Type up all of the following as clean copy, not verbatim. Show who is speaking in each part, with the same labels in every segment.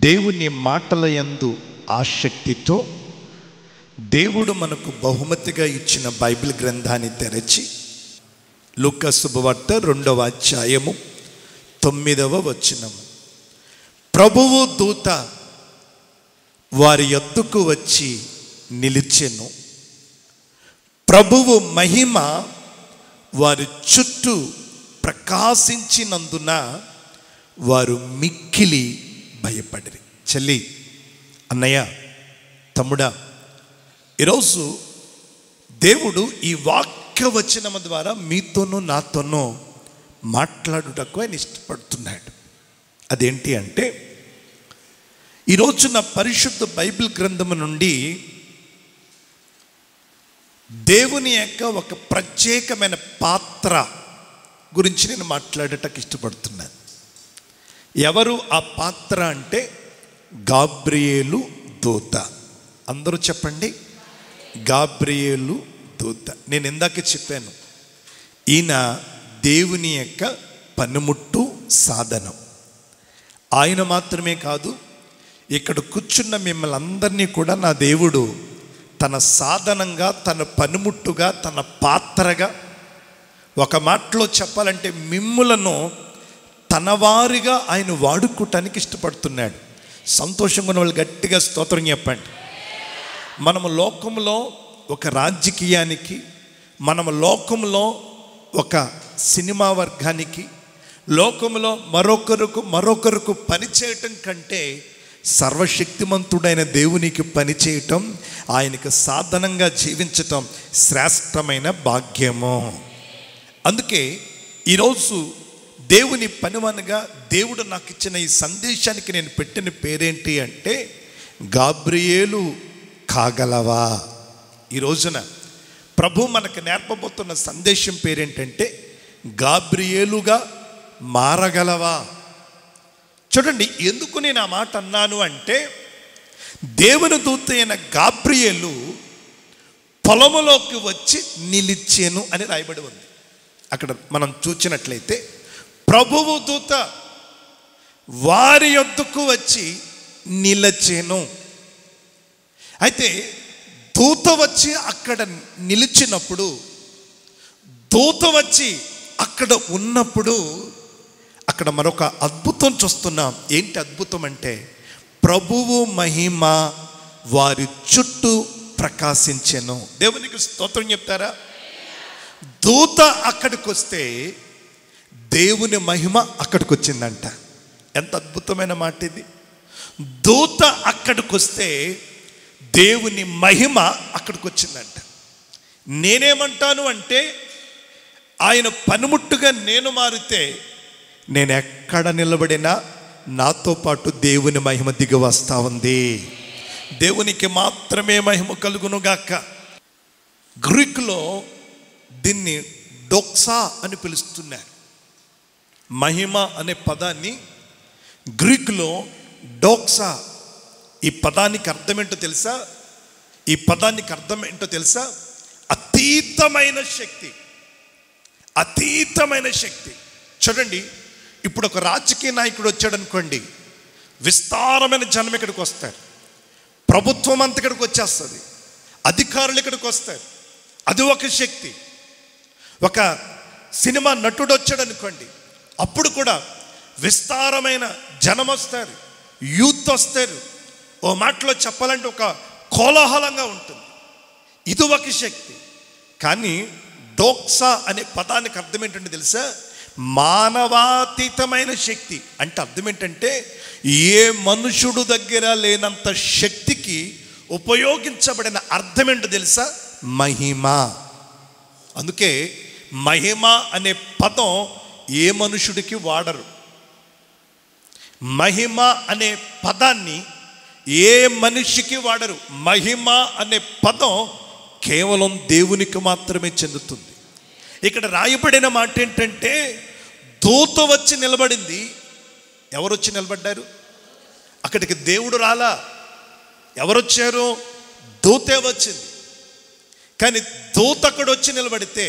Speaker 1: దేవుని మాటల యందు ఆసక్తితో దేవుడు మనకు బహుమతిగా ఇచ్చిన బైబిల్ గ్రంథాన్ని తెరచి లూకా శుభవార్త 2వ అధ్యాయము 9వ వచనము. ప్రభువు దూత వారి యొద్దకు వచ్చి నిలిచెను. ప్రభువు మహిమ వారి చుట్టూ ప్రకాశించినందున వారు మిక్కిలి భయపడిరి. చెల్లి, అన్నయ్య, తమ్ముడా, ఈరోజు దేవుడు ఈ వాక్య వచనము ద్వారా మీతోనూ నాతోనూ మాట్లాడుటకు ఆయన ఇష్టపడుతున్నాడు. అదేంటి అంటే, ఈరోజు నా పరిశుద్ధ బైబిల్ గ్రంథము నుండి దేవుని యొక్క ఒక ప్రత్యేకమైన పాత్ర గురించి నేను మాట్లాడటకు ఇష్టపడుతున్నాను. ఎవరు ఆ పాత్ర అంటే గాబ్రియేలు దూత. అందరూ చెప్పండి, గాబ్రియేలు దూత. నేను ఇందాక చెప్పాను, ఈయన దేవుని యొక్క పనిముట్టు సాధనం. ఆయన మాత్రమే కాదు, ఇక్కడ కూర్చున్న మిమ్మల్ని అందరినీ కూడా నా దేవుడు తన సాధనంగా, తన పనిముట్టుగా, తన పాత్రగా, ఒక మాటలో చెప్పాలంటే మిమ్ములను తన వారిగా ఆయన వాడుకోవటానికి ఇష్టపడుతున్నాడు. సంతోషంగా ఉన్న వాళ్ళు గట్టిగా స్తోత్రం చెప్పండి. మనము లోకంలో ఒక రాజకీయానికి, మనము లోకంలో ఒక సినిమా వర్గానికి, లోకంలో మరొకరికి పనిచేయటం కంటే సర్వశక్తిమంతుడైన దేవునికి పనిచేయటం, ఆయనకు సాధనంగా జీవించటం శ్రేష్టమైన భాగ్యము. అందుకే ఈరోజు దేవుని పనివనగా దేవుడు నాకు ఇచ్చిన ఈ సందేశానికి నేను పెట్టిన పేరేంటి అంటే, గాబ్రియేలు కాగలవా. ఈ రోజున ప్రభు మనకు నేర్పబోతున్న సందేశం పేరేంటంటే, గాబ్రియేలుగా మారగలవా. చూడండి, ఎందుకు నేను ఆ మాట అన్నాను అంటే, దేవుని దూత అయిన గాబ్రియేలు పొలములోకి వచ్చి నిలిచెను అని రాయబడి ఉంది. అక్కడ మనం చూసినట్లయితే, ప్రభువు దూత వారి యొద్దకు వచ్చి నిలిచెను. అయితే దూత వచ్చి అక్కడ నిలిచినప్పుడు, దూత వచ్చి అక్కడ ఉన్నప్పుడు అక్కడ మరొక అద్భుతం చూస్తున్నాం. ఏంటి అద్భుతం అంటే, ప్రభువు మహిమ వారి చుట్టూ ప్రకాశించెను. దేవునికి స్తోత్రం చెప్తారా? దూత అక్కడికి వస్తే దేవుని మహిమ అక్కడికి వచ్చిందంట. ఎంత అద్భుతమైన మాట ఇది. దూత అక్కడికి వస్తే దేవుని మహిమ అక్కడికి వచ్చిందంట. నేనేమంటాను అంటే, ఆయన పనిముట్టుగా నేను మారితే, నేను ఎక్కడ నిలబడినా నాతో పాటు దేవుని మహిమ దిగి వస్తూ ఉంది. దేవునికి మాత్రమే మహిమ కలుగునుగాక. గ్రీకులో దీన్ని డోక్సా అని పిలుస్తున్నారు. మహిమ అనే పదాన్ని గ్రీకులో డోక్సా. ఈ పదానికి అర్థం ఏంటో తెలుసా? ఈ పదానికి అర్థం ఏంటో తెలుసా? అతీతమైన శక్తి. అతీతమైన శక్తి. చూడండి, ఇప్పుడు ఒక రాజకీయ నాయకుడు వచ్చాడు అనుకోండి, విస్తారమైన జనం ఇక్కడికి వస్తారు, ప్రభుత్వం అంతా ఇక్కడికి వచ్చేస్తుంది, అధికారులు ఇక్కడికి వస్తారు. అది ఒక శక్తి. ఒక సినిమా నటుడు వచ్చాడు అనుకోండి, అప్పుడు కూడా విస్తారమైన జనం వస్తారు, యూత్ వస్తారు. ఓ మాటలో చెప్పాలంటే ఒక కోలాహలంగా ఉంటుంది. ఇది ఒక శక్తి. కానీ డోక్సా అనే పదానికి అర్థం ఏంటంటే తెలుసా? మానవాతీతమైన శక్తి. అంటే అర్థం ఏంటంటే, ఏ మనుషుడు దగ్గర లేనంత శక్తికి ఉపయోగించబడిన అర్థం ఏంటో తెలుసా? మహిమ. అందుకే మహిమ అనే పదం ఏ మనుషుడికి వాడరు. మహిమ అనే పదాన్ని ఏ మనిషికి వాడరు. మహిమ అనే పదం కేవలం దేవునికి మాత్రమే చెందుతుంది. ఇక్కడ రాయబడిన మాట ఏంటంటే, దూత వచ్చి నిలబడింది. ఎవరు వచ్చి నిలబడ్డారు? అక్కడికి దేవుడు రాలా. ఎవరొచ్చారు? దూతే వచ్చింది. కానీ దూత అక్కడ వచ్చి నిలబడితే,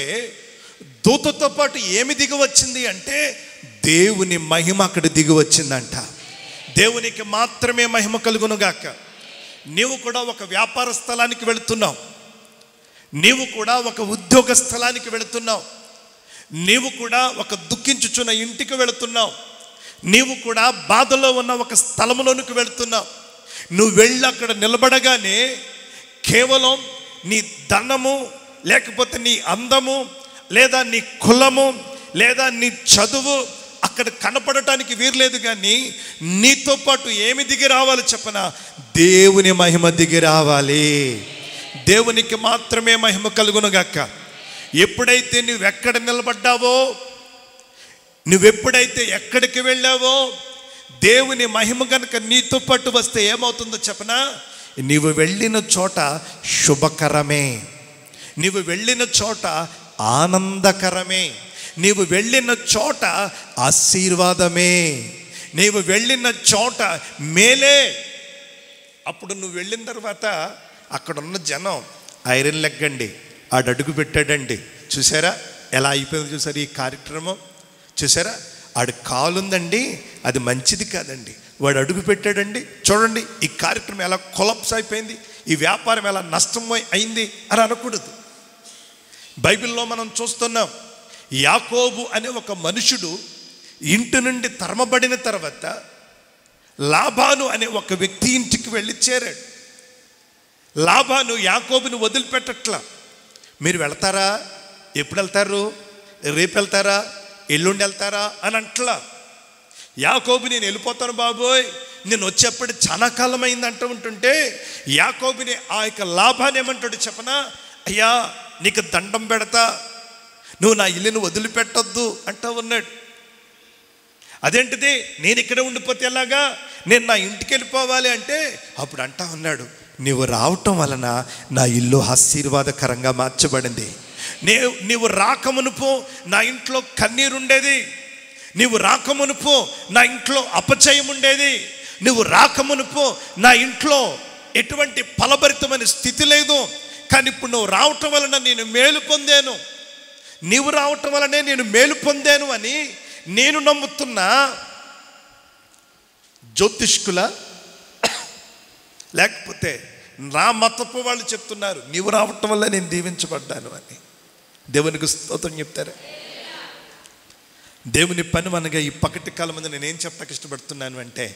Speaker 1: దూతతో పాటు ఏమి దిగి వచ్చింది అంటే, దేవుని మహిమ అక్కడ దిగి వచ్చిందంట. దేవునికి మాత్రమే మహిమ కలుగునుగాక. నీవు కూడా ఒక వ్యాపార స్థలానికి వెళుతున్నావు, నీవు కూడా ఒక ఉద్యోగ స్థలానికి వెళుతున్నావు, నీవు కూడా ఒక దుఃఖించుచున్న ఇంటికి వెళుతున్నావు, నీవు కూడా బాధలో ఉన్న ఒక స్థలములోనికి వెళుతున్నావు. నువ్వు వెళ్ళి అక్కడ నిలబడగానే కేవలం నీ ధనము, లేకపోతే నీ అందము, లేదా నీ కులము, లేదా నీ చదువు అక్కడ కనపడటానికి వీర్లేదు. కానీ నీతో పాటు ఏమి దిగి రావాలి చెప్పనా? దేవుని మహిమ దిగి రావాలి. దేవునికి మాత్రమే మహిమ కలుగునుగాక. ఎప్పుడైతే నువ్వెక్కడ నిలబడ్డావో, నువ్వెప్పుడైతే ఎక్కడికి వెళ్ళావో, దేవుని మహిమ కనుక నీతో పాటు వస్తే ఏమవుతుందో చెప్పనా? నీవు వెళ్ళిన చోట శుభకరమే, నీవు వెళ్ళిన చోట ఆనందకరమే, నీవు వెళ్ళిన చోట ఆశీర్వాదమే, నీవు వెళ్ళిన చోట మేలే. అప్పుడు నువ్వు వెళ్ళిన తర్వాత అక్కడ ఉన్న జనం ఐరన్ లెగ్గండి, ఆడడుగు పెట్టాడండి, చూసారా ఎలా అయిపోయింది? చూసారా ఈ కార్యక్రమం? చూసారా ఆడు కాలుందండి, అది మంచిది కాదండి, వాడు అడుగు పెట్టాడండి, చూడండి ఈ కార్యక్రమం ఎలా కొలాప్స్ అయిపోయింది, ఈ వ్యాపారం ఎలా నష్టం అయింది అని అనకూడదు. బైబిల్లో మనం చూస్తున్నాం, యాకోబు అనే ఒక మనుషుడు ఇంటి నుండి తరమబడిన తర్వాత లాబాను అనే ఒక వ్యక్తి ఇంటికి వెళ్ళి చేరాడు. లాబాను యాకోబుని వదిలిపెట్టట్లా. మీరు వెళ్తారా? ఎప్పుడు వెళ్తారు? రేపు వెళ్తారా? ఎల్లుండి వెళ్తారా అని అంటలా. యాకోబు నేను వెళ్ళిపోతాను బాబోయ్, నేను వచ్చేప్పటి చాలా కాలం అయింది అంటూ ఉంటుంటే యాకోబుని ఆ యొక్క లాభాన్ని ఏమంటాడు చెప్పనా? అయ్యా నీకు దండం పెడతా, నువ్వు నా ఇల్లును వదిలిపెట్టొద్దు అంటూ ఉన్నాడు. అదేంటిది, నేను ఇక్కడే ఉండిపోతే ఎలాగా, నేను నా ఇంటికి వెళ్ళిపోవాలి అంటే అప్పుడు అంటా ఉన్నాడు, నీవు రావటం వలన నా ఇల్లు ఆశీర్వాదకరంగా మార్చబడింది. నీవు రాకమునుపు నా ఇంట్లో కన్నీరుండేది, నీవు రాకమునుపు నా ఇంట్లో అపచయం ఉండేది, నువ్వు రాకమునుపు నా ఇంట్లో ఎటువంటి ఫలభరితమైన స్థితి లేదు. కానీ ఇప్పుడు నువ్వు రావటం వలన నేను మేలు పొందాను, నీవు రావటం వలనే నేను మేలు పొందాను అని నేను నమ్ముతున్నా. జ్యోతిష్కుల లేకపోతే నా మతపు వాళ్ళు చెప్తున్నారు నీవు రావటం వల్ల నేను దీవించబడ్డాను అని. దేవునికి స్తోత్రం చెప్తారా? దేవుని పని మనగా ఈ పగటి కాలం మీద నేనేం చెప్పడానికి ఇష్టపడుతున్నాను అంటే,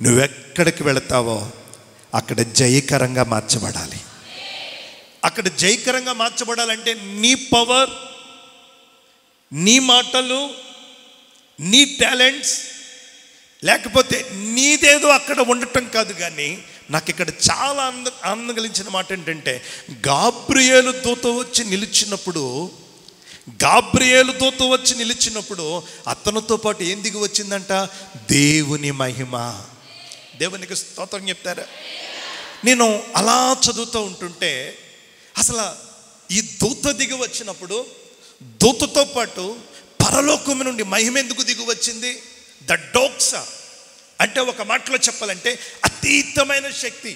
Speaker 1: నువ్వెక్కడికి వెళతావో అక్కడ జయకరంగా మార్చబడాలి. అక్కడ జయకరంగా మార్చబడాలంటే నీ పవర్, నీ మాటలు, నీ టాలెంట్స్, లేకపోతే నీదేదో అక్కడ ఉండటం కాదు. కానీ నాకు ఇక్కడ చాలా ఆనందం కలిగించిన మాట ఏంటంటే, గాబ్రియేలు దూత వచ్చి నిలిచినప్పుడు అతనితో పాటు ఏం దిగి వచ్చిందంట? దేవుని మహిమ. దేవునికి స్తోత్రం చెప్తారా? నేను అలా చదువుతూ ఉంటుంటే అసలు ఈ దూత దిగి వచ్చినప్పుడు దూతతో పాటు పరలోకం నుండి మహిమ ఎందుకు దిగి వచ్చింది? ద డోక్సా అంటే ఒక మాటలో చెప్పాలంటే అతీతమైన శక్తి.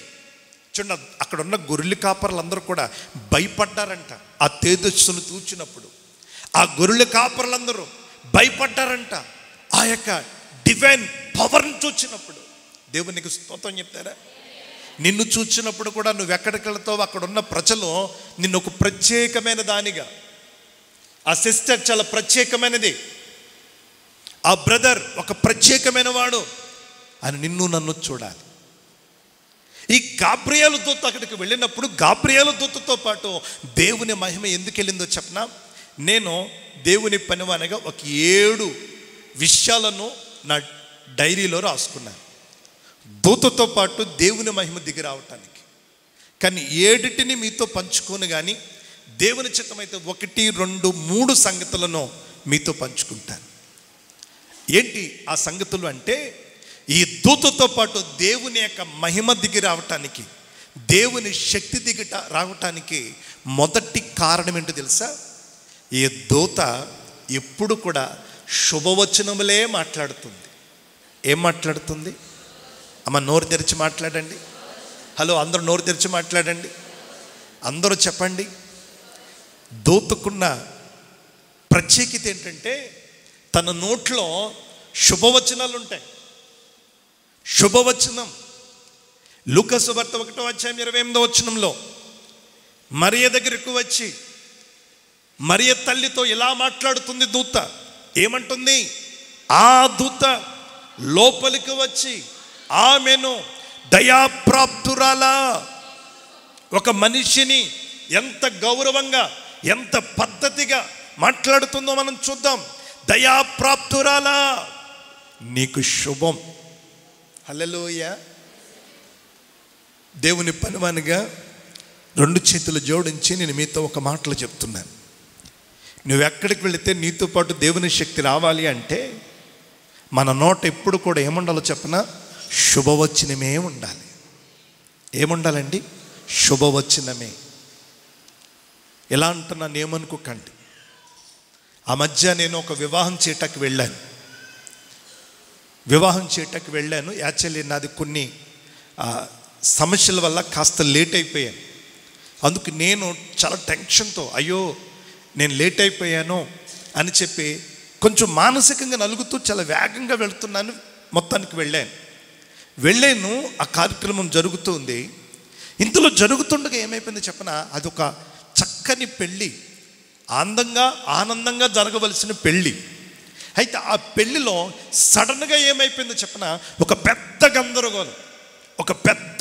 Speaker 1: చూడండి, అక్కడ ఉన్న గొర్రెల కాపర్లందరూ కూడా భయపడ్డారంట ఆ తేజస్సును చూచినప్పుడు. ఆ గొర్రెల కాపర్లందరూ భయపడ్డారంట ఆ యొక్క డివైన్ పవర్ని చూచినప్పుడు. దేవునికి స్తోత్రం చెప్తారా? నిన్ను చూచినప్పుడు కూడా నువ్వు ఎక్కడికి వెళ్తావు అక్కడ ఉన్న ప్రజలు నిన్ను ఒక ప్రత్యేకమైన దానిగా, ఆ సిస్టర్ చాలా ప్రత్యేకమైనది, ఆ బ్రదర్ ఒక ప్రత్యేకమైన వాడు అని నిన్ను నన్ను చూడాలి. ఈ గాబ్రియేలు దూత అక్కడికి వెళ్ళినప్పుడు గాబ్రియేలు దూతతో పాటు దేవుని మహిమ ఎందుకు వెళ్ళిందో చెప్పనా? నేను దేవుని పనివానిగా ఒక 7 విషయాలను నా డైరీలో రాసుకున్నాను, దూతతో పాటు దేవుని మహిమ దిగి రావటానికి. కానీ 7టిని మీతో పంచుకోను. కానీ దేవుని చిత్తమైతే 1, 2, 3 సంగతులను మీతో పంచుకుంటాను. ఏంటి ఆ సంగతులు అంటే, ఈ దూతతో పాటు దేవుని యొక్క మహిమ దిగి రావటానికి, దేవుని శక్తి రావటానికి మొదటి కారణం ఏంటో తెలుసా? ఈ దూత ఎప్పుడు కూడా శుభవచనములే మాట్లాడుతుంది. ఏం మాట్లాడుతుంది? అమ్మ నోరు తెరిచి మాట్లాడండి. హలో, అందరూ నోరు తెరిచి మాట్లాడండి. అందరూ చెప్పండి. దూతకున్న ప్రత్యేకత ఏంటంటే తన నోట్లో శుభవచనాలు ఉంటాయి. శుభవచనం. లూకా సువార్త 1:28 మరియ దగ్గరకు వచ్చి మరియ తల్లితో ఇలా మాట్లాడుతుంది దూత. ఏమంటుంది? ఆ దూత లోపలికి వచ్చి ఆమెను దయాప్రాప్తురాలా. ఒక మనిషిని ఎంత గౌరవంగా, ఎంత పద్ధతిగా మాట్లాడుతుందో మనం చూద్దాం. దయాప్రాప్తురాలా, నీకు శుభం. హల్లెలూయా. దేవుని పనివానిగా 2 చేతులు జోడించి నేను మీతో ఒక మాటలు చెప్తున్నాను. నువ్వు ఎక్కడికి వెళితే నీతో పాటు దేవుని శక్తి రావాలి అంటే మన నోట ఎప్పుడు కూడా ఏముండాలో చెప్పనా? శుభవచనమే ఉండాలి. ఏముండాలండి? శుభవచనమే. ఎలా అంటున్నాను ఏమనుకోకండి. ఆ మధ్య నేను ఒక వివాహం చేయటానికి వెళ్ళాను. యాక్చువల్లీ నాది కొన్ని సమస్యల వల్ల కాస్త లేట్ అయిపోయాను. అందుకు నేను చాలా టెన్షన్తో అయ్యో నేను లేట్ అయిపోయాను అని చెప్పి కొంచెం మానసికంగా నలుగుతూ చాలా వేగంగా వెళుతున్నాను. మొత్తానికి వెళ్ళాను. ఆ కార్యక్రమం జరుగుతుంది. ఇంతలో జరుగుతుండగా ఏమైపోయింది చెప్పనా? అదొక చక్కని పెళ్ళి, ఆనందంగా జరగవలసిన పెళ్ళి. అయితే ఆ పెళ్ళిలో సడన్గా ఏమైపోయిందో చెప్పనా? ఒక పెద్ద గందరగోళం, ఒక పెద్ద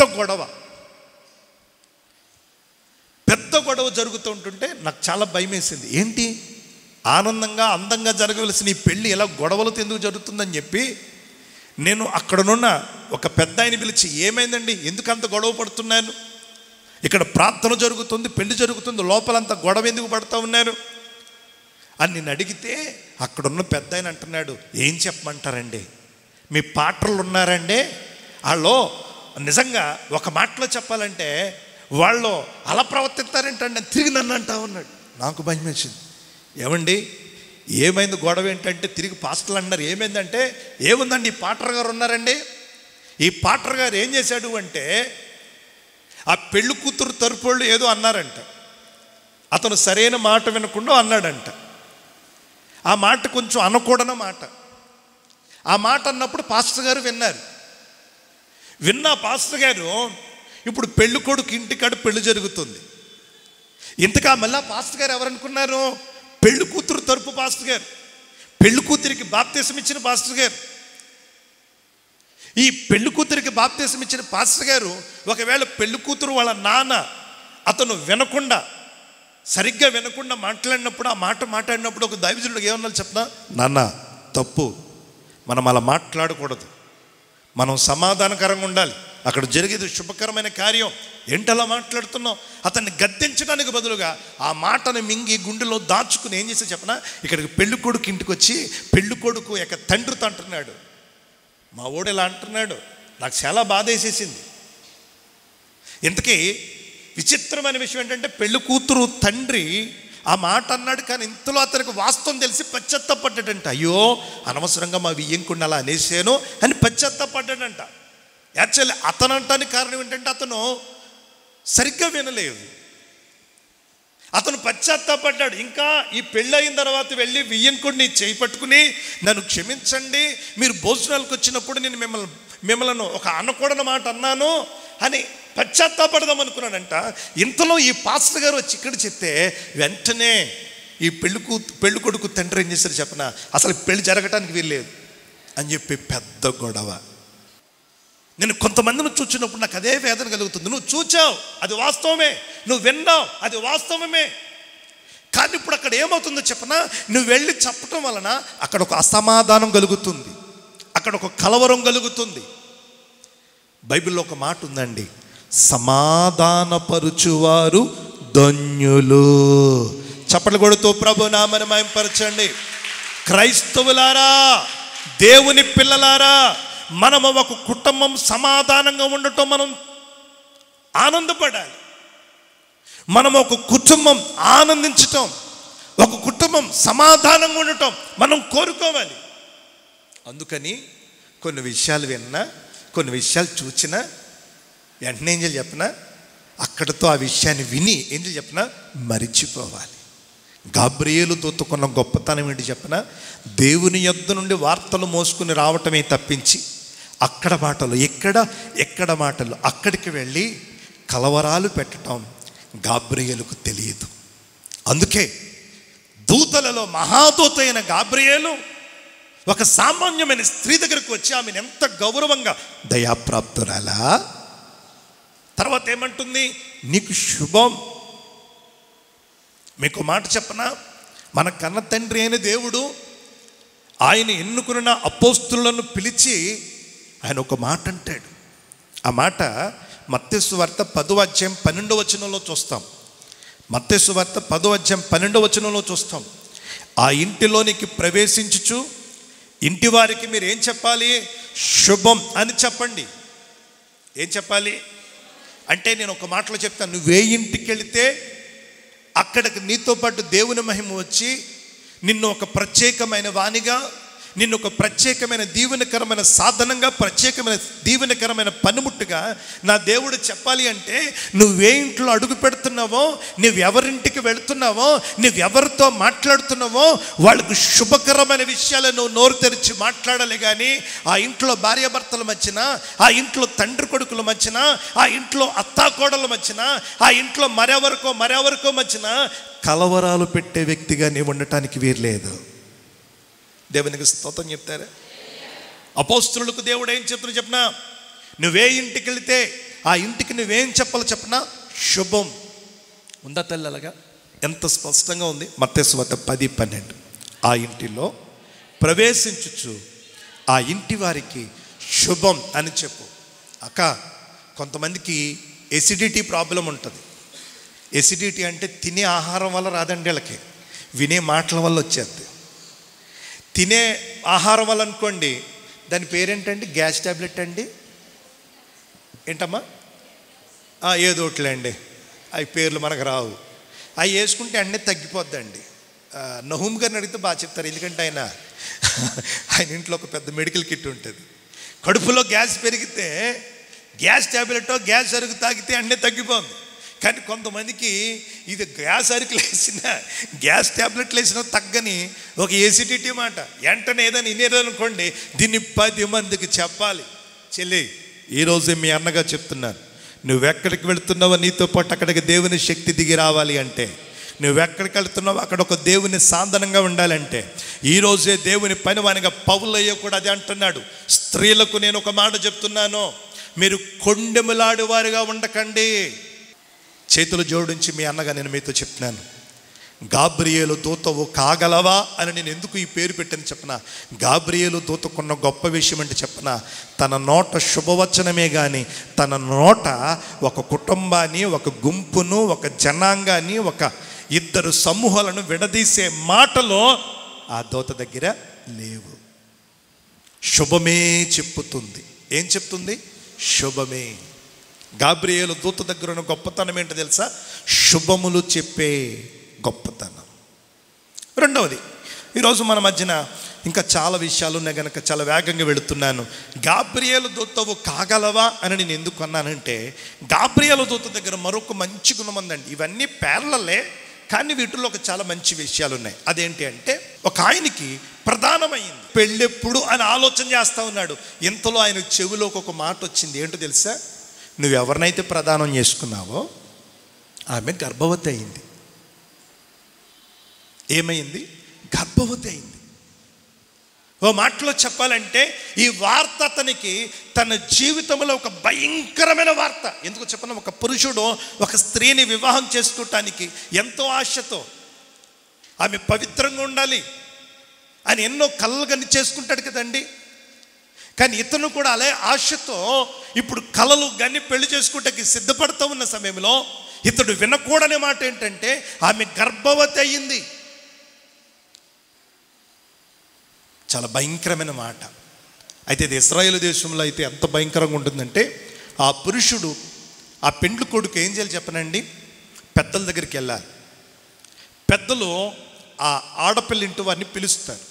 Speaker 1: గొడవ జరుగుతూ ఉంటుంటే నాకు చాలా భయం వేసింది. ఏంటి అందంగా జరగవలసిన ఈ పెళ్ళి ఎలా గొడవలతో ఎందుకు జరుగుతుందని చెప్పి నేను అక్కడనున్న ఒక పెద్ద ఆయన పిలిచి, ఏమైందండి, ఎందుకు అంత గొడవ పడుతున్నాను? ఇక్కడ ప్రార్థన జరుగుతుంది, పెళ్లి జరుగుతుంది, లోపలంతా గొడవ ఎందుకు పడుతూ ఉన్నారు అని నేను అడిగితే అక్కడున్న పెద్ద ఆయన అంటున్నాడు, ఏం చెప్పమంటారండి, మీ పాటలు ఉన్నారండి, వాళ్ళు నిజంగా ఒక మాటలో చెప్పాలంటే వాళ్ళు అలా ప్రవర్తిస్తారేంటండి అని తిరిగి నన్ను అంటా ఉన్నాడు. నాకు భయం వేసింది. ఏమండి ఏమైంది, గొడవ ఏంటంటే తిరిగి పాస్టర్లు అన్నారు. ఏమైందంటే, ఏముందండి, ఈ పాటర్ గారు ఉన్నారండి, ఈ పాటర్ గారు ఏం చేశాడు అంటే ఆ పెళ్లి కూతురు తరపుళ్ళు ఏదో అన్నారంట. అతను సరైన మాట వినకుండా అన్నాడంట. ఆ మాట కొంచెం అనకూడన మాట. ఆ మాట అన్నప్పుడు పాస్టర్ గారు విన్న పాస్టర్ గారు ఇప్పుడు పెళ్లి కొడుకు ఇంటికాడ పెళ్లి జరుగుతుంది. ఇంతకా మళ్ళా పాస్టర్ గారు ఎవరనుకున్నారు? పెళ్లి కూతురు తరపు పాస్టర్ గారు, పెళ్లి కూతురికి బాప్తీసం ఇచ్చిన పాస్టర్ గారు. ఈ పెళ్లి కూతురికి బాప్తీసం ఇచ్చిన పాస్టర్ గారు ఒకవేళ పెళ్లి కూతురు వాళ్ళ నాన్న అతను సరిగ్గా వినకుండా మాట్లాడినప్పుడు, ఆ మాట మాట్లాడినప్పుడు ఒక దైవజనుడు ఏమన్నా చెప్పినా, నాన్న తప్పు, మనం అలా మాట్లాడకూడదు, మనం సమాధానకరంగా ఉండాలి, అక్కడ జరిగేది శుభకరమైన కార్యం, ఏంటలా మాట్లాడుతున్నావు? అతన్ని గద్దించడానికి బదులుగా ఆ మాటను మింగి గుండెలో దాచుకుని ఏం చేసి చెప్పనా, ఇక్కడికి పెళ్లి కొడుకు ఇంటికి వచ్చి పెళ్లి కొడుకు యొక్క తండ్రితో అంటున్నాడు, మా ఓడు ఇలా అంటున్నాడు. నాకు చాలా బాధ వేసేసింది. ఇంతకీ విచిత్రమైన విషయం ఏంటంటే పెళ్లి కూతురు తండ్రి ఆ మాట అన్నాడు, కానీ ఇంతలో అతనికి వాస్తవం తెలిసి పశ్చాత్తాపడ్డాడంట. అయ్యో అనవసరంగా మా వియ్యంకుండా అలా అనేసాను అని పశ్చాత్తాపడ్డాడంట. యాక్చువల్లీ అతను అంటానికి కారణం ఏంటంటే అతను సరిగ్గా వినలేదు, అతను పశ్చాత్తాపడ్డాడు. ఇంకా ఈ పెళ్ళయిన తర్వాత వెళ్ళి వియ్యంకుడిని చేయి పట్టుకుని నన్ను క్షమించండి, మీరు భోజనాలకు వచ్చినప్పుడు నేను మిమ్మల్ని ఒక అనకూడని మాట అన్నాను అని పశ్చాత్తాపడదాం అనుకున్నాడంట. ఇంతలో ఈ పాస్టర్ గారు వచ్చి ఇక్కడ చెప్తే వెంటనే ఈ పెళ్లి కొడుకు తండ్రి ఏం చేశారు చెప్పనా, అసలు పెళ్లి జరగటానికి వీల్లేదు అని చెప్పి పెద్ద గొడవ. నేను కొంతమందిని చూచినప్పుడు నాకు అదే వేదన కలుగుతుంది. నువ్వు చూచావు, అది వాస్తవమే, నువ్వు విన్నావు, అది వాస్తవమే, కానీ ఇప్పుడు అక్కడ ఏమవుతుందో చెప్పనా, నువ్వు వెళ్ళి చెప్పటం వలన అక్కడ ఒక అసమాధానం కలుగుతుంది, అక్కడ ఒక కలవరం కలుగుతుంది. బైబిల్లో ఒక మాట ఉందండి, సమాధానపరుచువారు ధన్యులు. చప్పట్లు కొడుతూ ప్రభు నామమును మహిమపరచండి. క్రైస్తవులారా, దేవుని పిల్లలారా, మనము ఒక కుటుంబం సమాధానంగా ఉండటం మనం ఆనందపడాలి. మనం ఒక కుటుంబం ఆనందించటం, ఒక కుటుంబం సమాధానంగా ఉండటం మనం కోరుకోవాలి. అందుకని కొన్ని విషయాలు విన్నా, కొన్ని విషయాలు చూచినా వెంటనే ఏం చేయాలి చెప్పినా, అక్కడితో ఆ విషయాన్ని విని ఏం చేయాలి చెప్పినా మరిచిపోవాలి. గాబ్రియేలు దూతకున్న గొప్పతనం ఏంటి చెప్పినా, దేవుని యొద్ద నుండి వార్తలు మోసుకుని రావటమే తప్పించి అక్కడ మాటలు ఎక్కడ మాటలు అక్కడికి వెళ్ళి కలవరాలు పెట్టడం గాబ్రియేలుకు తెలియదు. అందుకే దూతలలో మహాదూత అయిన గాబ్రియేలు ఒక సామాన్యమైన స్త్రీ దగ్గరకు వచ్చి ఆమెను ఎంత గౌరవంగా, దయాప్రాప్తురాలా, తర్వాత ఏమంటుంది, నీకు శుభం. మీకు మాట చెప్పనా, మన కన్న తండ్రి అయిన దేవుడు ఆయన ఎన్నుకున్న అపోస్తులను పిలిచి ఆయన ఒక మాట అంటాడు. ఆ మాట మత్తయి సువార్త 10వ అధ్యాయం 12వ వచనంలో చూస్తాం. మత్తయి సువార్త 10వ అధ్యాయం 12వ వచనంలో చూస్తాం. ఆ ఇంటిలోనికి ప్రవేశించుచు ఇంటి వారికి మీరు ఏం చెప్పాలి, శుభం అని చెప్పండి. ఏం చెప్పాలి అంటే, నేను ఒక మాటలో చెప్తాను, నువ్వే ఇంటికి వెళితే అక్కడికి నీతో పాటు దేవుని మహిమ వచ్చి నిన్ను ఒక ప్రత్యేకమైన వాణిగా, నిన్ను ఒక ప్రత్యేకమైన దీవెనకరమైన సాధనంగా, ప్రత్యేకమైన దీవెనకరమైన పనిముట్టుగా నా దేవుడు చెప్పాలి అంటే, నువ్వే ఇంట్లో అడుగు పెడుతున్నావో, నువ్వెవరింటికి వెళుతున్నావో, నువ్వెవరితో మాట్లాడుతున్నావో వాళ్ళకు శుభకరమైన విషయాలు నువ్వు నోరు తెరిచి మాట్లాడాలి. కానీ ఆ ఇంట్లో భార్యాభర్తల మధ్యన, ఆ ఇంట్లో తండ్రి కొడుకుల మధ్యన, ఆ ఇంట్లో అత్తాకోడల మధ్యన, ఆ ఇంట్లో మరెవరికో మధ్యన కలవరాలు పెట్టే వ్యక్తిగా నీవు ఉండటానికి వీర్లేదు. దేవునికి స్తోత్రం చెప్తారా? అపోస్తులకు దేవుడు ఏం చెప్తున్నా చెప్పనా, నువ్వే ఇంటికి వెళితే ఆ ఇంటికి నువ్వేం చెప్పాలో చెప్పనా, శుభం. ఉందా తల్లి అలాగా? ఎంత స్పష్టంగా ఉంది. మత్తయి సువార్త 10:12. ఆ ఇంటిలో ప్రవేశించుచు ఆ ఇంటి వారికి శుభం అని చెప్పు. అక్క, కొంతమందికి ఎసిడిటీ ప్రాబ్లం ఉంటుంది. ఎసిడిటీ అంటే తినే ఆహారం వల్ల రాదండి, వీళ్ళకి వినే మాటల వల్ల వచ్చేది. తినే ఆహారం వల్ల అనుకోండి, దాని పేరేంటండి, గ్యాస్ ట్యాబ్లెట్ అండి, ఏంటమ్మా, ఏదోట్లే అండి, అవి పేర్లు మనకు రావు. అవి వేసుకుంటే అన్నీ తగ్గిపోద్దండి. నహూమ్ గారిని అడిగితే బాగా చెప్తారు, ఎందుకంటే ఆయన ఇంట్లో ఒక పెద్ద మెడికల్ కిట్ ఉంటుంది. కడుపులో గ్యాస్ పెరిగితే గ్యాస్ ట్యాబ్లెట్, గ్యాస్ అరుగు తాగితే అన్నీ తగ్గిపోతుంది. కానీ కొంతమందికి ఇది గ్యాస్ అరుకులు వేసిన, గ్యాస్ ట్యాబ్లెట్లు వేసిన తగ్గని ఒక ఎసిడిటీ మాట. వెంటనే ఏదైనా వినేదనుకోండి, దీన్ని 10 మందికి చెప్పాలి. చెల్లి, ఈరోజే మీ అన్నగా చెప్తున్నాను, నువ్వెక్కడికి వెళుతున్నావో నీతో పాటు అక్కడికి దేవుని శక్తి దిగి రావాలి అంటే, నువ్వెక్కడికి వెళుతున్నావో అక్కడ ఒక దేవుని సాధనంగా ఉండాలంటే, ఈరోజే దేవుని పనివానిగా పౌలయ్య కూడా అదే అంటున్నాడు. స్త్రీలకు నేను ఒక మాట చెప్తున్నాను, మీరు కొండెములాడు వారిగా ఉండకండి. చేతులు జోడించి మీ అన్నగా నేను మీతో చెప్తున్నాను, గాబ్రియేలు దూతవు కాగలవా అని నేను ఎందుకు ఈ పేరు పెట్టని చెప్పనా, గాబ్రియేలు దూతకున్న గొప్ప విషయం అంటే చెప్పనా, తన నోట శుభవచనమే కానీ తన నోట ఒక కుటుంబాన్ని, ఒక గుంపును, ఒక జనాంగాన్ని, ఒక 2 సమూహాలను విడదీసే మాటలో ఆ దూత దగ్గర లేవు. శుభమే చెప్పుతుంది. ఏం చెప్తుంది? శుభమే. గాబ్రియేలు దూత దగ్గర ఉన్న గొప్పతనం ఏంటో తెలుసా? శుభములు చెప్పే గొప్పతనం. రెండవది, ఈరోజు మన మధ్యన ఇంకా చాలా విషయాలు ఉన్నాయి కనుక చాలా వేగంగా వెళుతున్నాను. గాబ్రియేలు దూతవు కాగలవా అని నేను ఎందుకు అన్నానంటే, గాబ్రియేలు దూత దగ్గర మరొక మంచి గుణం ఉందండి. ఇవన్నీ పేర్లలే, కానీ వీటిల్లో ఒక చాలా మంచి విషయాలు ఉన్నాయి. అదేంటి అంటే, ఒక ఆయనకి ప్రధానమైంది పెళ్ళెప్పుడు అని ఆలోచన చేస్తూ ఉన్నాడు. ఇంతలో ఆయన చెవిలోకి ఒక మాట వచ్చింది. ఏంటో తెలుసా? నువ్వెవరినైతే ప్రదానం చేసుకున్నావో ఆమె గర్భవతి అయింది. ఏమైంది? గర్భవతి అయింది. ఓ మాటలో చెప్పాలంటే ఈ వార్త అతనికి తన జీవితంలో ఒక భయంకరమైన వార్త. ఎందుకు చెప్పను? ఒక పురుషుడు ఒక స్త్రీని వివాహం చేసుకోవటానికి ఎంతో ఆశతో, ఆమె పవిత్రంగా ఉండాలి అని ఎన్నో కలలు కని చేసుకుంటాడు కదండి. కానీ ఇతను కూడా అలా ఆశతో ఇప్పుడు కలలు గని పెళ్లి చేసుకుంటానికి సిద్ధపడుతూ ఉన్న సమయంలో ఇతడు వినకూడని మాట ఏంటంటే, ఆమె గర్భవతి అయ్యింది. చాలా భయంకరమైన మాట. అయితే ఇది ఇశ్రాయేలు దేశంలో అయితే ఎంత భయంకరంగా ఉంటుందంటే, ఆ పురుషుడు, ఆ పెండ్లి కొడుకు ఏం చేయాలి చెప్పనండి? పెద్దల దగ్గరికి వెళ్ళాలి. పెద్దలు ఆ ఆడపిల్ల ఇంటి వారిని పిలుస్తారు.